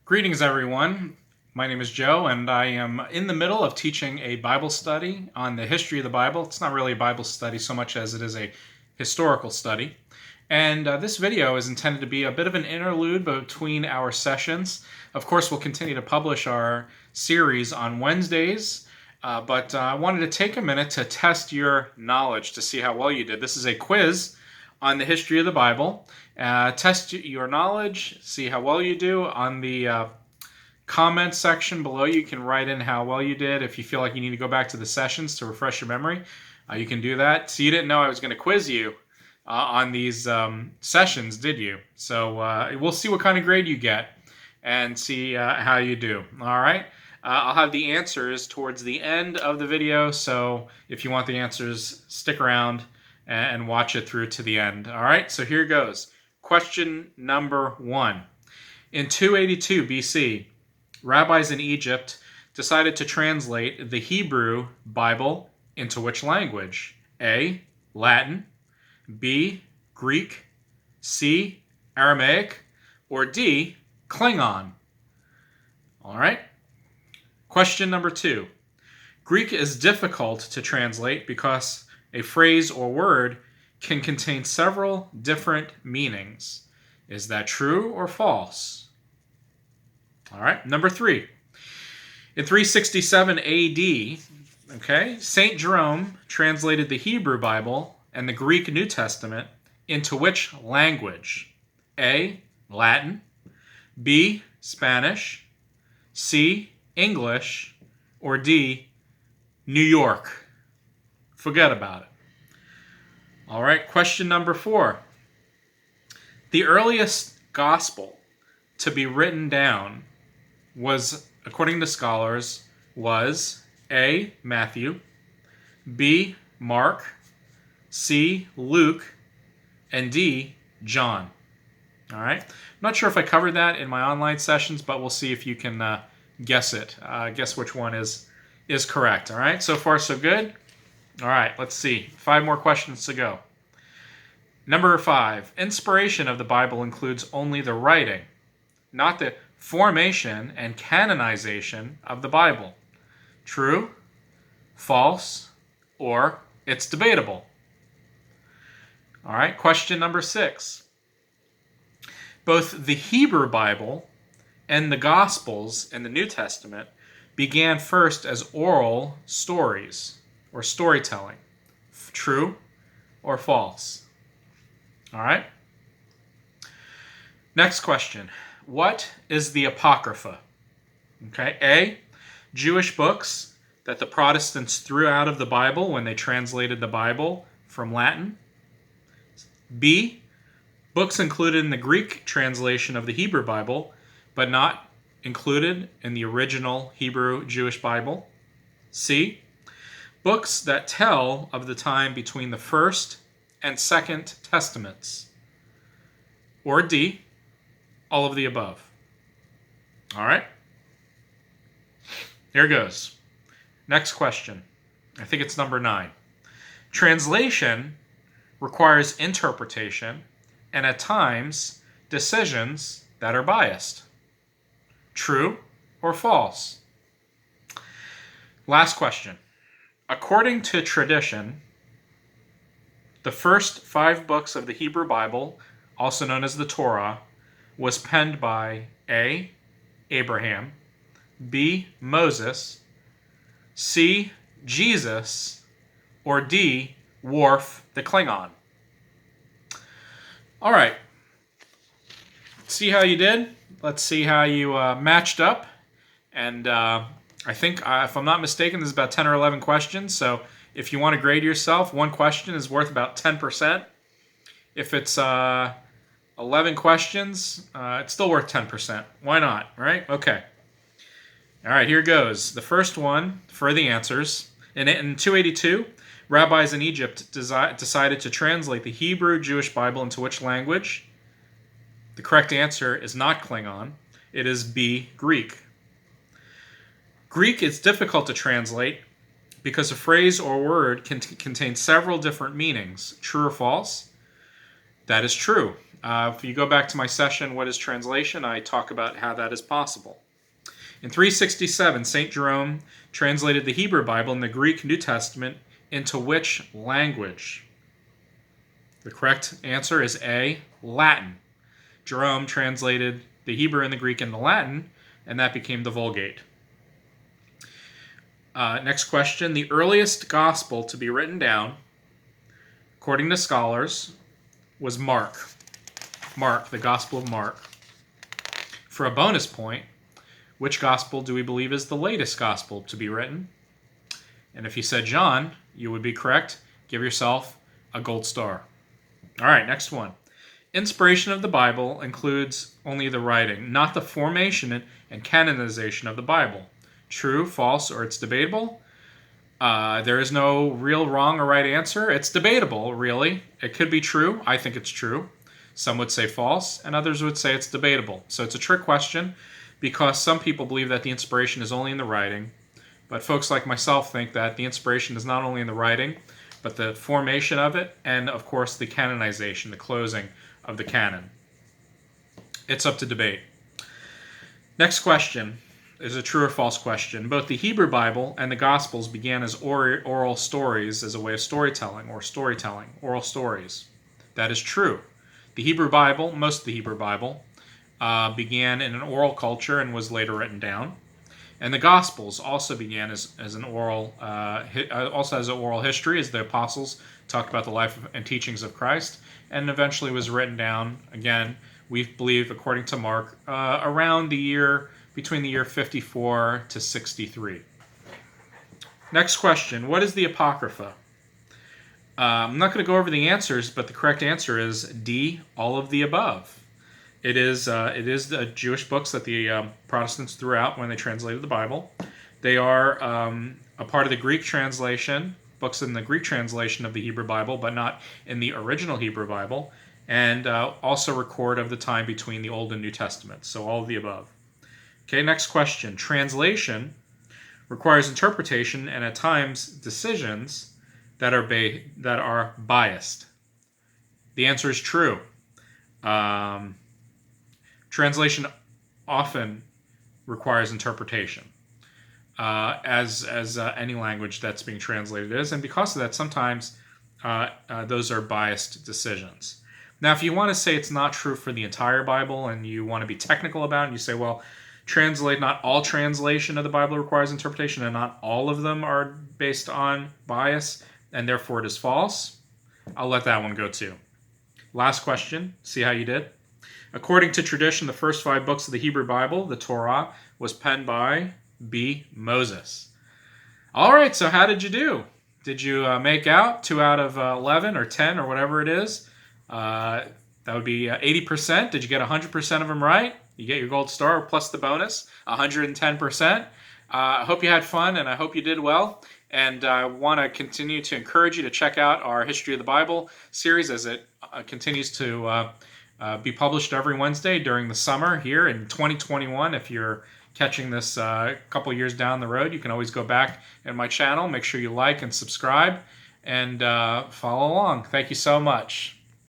Greetings, everyone. My name is Joe, and I am in the middle of teaching a Bible study on the history of the Bible. It's not really a Bible study so much as it is a historical study. And this video is intended to be a bit of an interlude between our sessions. Of course, we'll continue to publish our series on Wednesdays, but I wanted to take a minute to test your knowledge to see how well you did. This is a quiz on the history of the Bible. Test your knowledge, see how well you do. On the comment section below, you can write in how well you did. If you feel like you need to go back to the sessions to refresh your memory, you can do that. So you didn't know I was going to quiz you on these sessions, did you? So we'll see what kind of grade you get and see how you do. All right. I'll have the answers towards the end of the video, so if you want the answers, stick around and watch it through to the end. All right, so here goes. Question number 1. In 282 BC, rabbis in Egypt decided to translate the Hebrew Bible into which language? A, Latin, B, Greek, C, Aramaic, or D, Klingon? All right. Question number 2. Greek is difficult to translate because a phrase or word can contain several different meanings. Is that true or false? All right. Number 3. In 367 AD, St. Jerome translated the Hebrew Bible and the Greek New Testament into which language? A, Latin, B, Spanish, C, English, or D, New York? Forget about it. All right, question number 4. The earliest gospel to be written down was, according to scholars, was A, Matthew, B, Mark, C, Luke, and D, John. All right. I'm not sure if I covered that in my online sessions, but we'll see if you can guess it. Guess which one is correct. All right. So far, so good. All right. Let's see. 5 more questions to go. Number 5. Inspiration of the Bible includes only the writing, not the formation and canonization of the Bible. True, false, or it's debatable. All right. Question number 6. Both the Hebrew Bible and the Gospels in the New Testament began first as oral stories or storytelling. True or false? All right. Next question. What is the Apocrypha? A, Jewish books that the Protestants threw out of the Bible when they translated the Bible from Latin. B, books included in the Greek translation of the Hebrew Bible, but not included in the original Hebrew Jewish Bible. C, books that tell of the time between the First and Second Testaments. Or D, all of the above. All right. Here goes. Next question. I think it's number 9. Translation requires interpretation and at times decisions that are biased. True or false? Last question. According to tradition, the first 5 books of the Hebrew Bible, also known as the Torah, was penned by A, Abraham, B, Moses, C, Jesus, or D, Worf the Klingon. All right. See how you did? Let's see how you matched up. And I think, if I'm not mistaken, this is about 10 or 11 questions. So if you want to grade yourself, 1 question is worth about 10%. If it's 11 questions, it's still worth 10%. Why not, right? Okay. All right, here goes. The first one for the answers. In 282, rabbis in Egypt decided to translate the Hebrew Jewish Bible into which language? The correct answer is not Klingon. It is B, Greek. Greek is difficult to translate because a phrase or word can contain several different meanings. True or false? That is true. If you go back to my session, What is Translation?, I talk about how that is possible. In 367, St. Jerome translated the Hebrew Bible and the Greek New Testament into which language? The correct answer is A, Latin. Jerome translated the Hebrew and the Greek into Latin, and that became the Vulgate. Next question. The earliest gospel to be written down, according to scholars, was Mark. Mark, the Gospel of Mark. For a bonus point, which gospel do we believe is the latest gospel to be written? And if you said John, you would be correct. Give yourself a gold star. All right, next one. Inspiration of the Bible includes only the writing, not the formation and canonization of the Bible. True, false, or it's debatable? There is no real wrong or right answer. It's debatable, really. It could be true. I think it's true. Some would say false, and others would say it's debatable. So it's a trick question because some people believe that the inspiration is only in the writing, but folks like myself think that the inspiration is not only in the writing, but the formation of it, and of course the canonization, the closing of the canon. It's up to debate. Next question is a true or false question. Both the Hebrew Bible and the Gospels began as oral stories as a way of storytelling, oral stories. That is true. The Hebrew Bible, most of the Hebrew Bible, began in an oral culture and was later written down. And the Gospels also began as an oral, also as an oral history, as the apostles talked about the life and teachings of Christ, and eventually was written down. Again, we believe, according to Mark, around between the year 54 to 63. Next question: what is the Apocrypha? I'm not going to go over the answers, but the correct answer is D, all of the above. It is the Jewish books that the Protestants threw out when they translated the Bible. They are a part of the Greek translation, books in the Greek translation of the Hebrew Bible, but not in the original Hebrew Bible, and also record of the time between the Old and New Testaments. So all of the above. Okay, next question. Translation requires interpretation and at times decisions that are biased. The answer is true. Translation often requires interpretation, as any language that's being translated is, and because of that, sometimes those are biased decisions. Now, if you want to say it's not true for the entire Bible and you want to be technical about it, and you say, well, not all translation of the Bible requires interpretation, and not all of them are based on bias, and therefore it is false, I'll let that one go too. Last question, see how you did. According to tradition, the first 5 books of the Hebrew Bible, the Torah, was penned by B. Moses. All right, so how did you do? Did you make out 2 out of 11 or 10 or whatever it is? That would be 80%. Did you get 100% of them right? You get your gold star plus the bonus, 110%. I hope you had fun, and I hope you did well. And I want to continue to encourage you to check out our History of the Bible series as it continues to be published every Wednesday during the summer here in 2021. If you're catching this a couple years down the road, you can always go back in my channel. Make sure you like and subscribe and follow along. Thank you so much.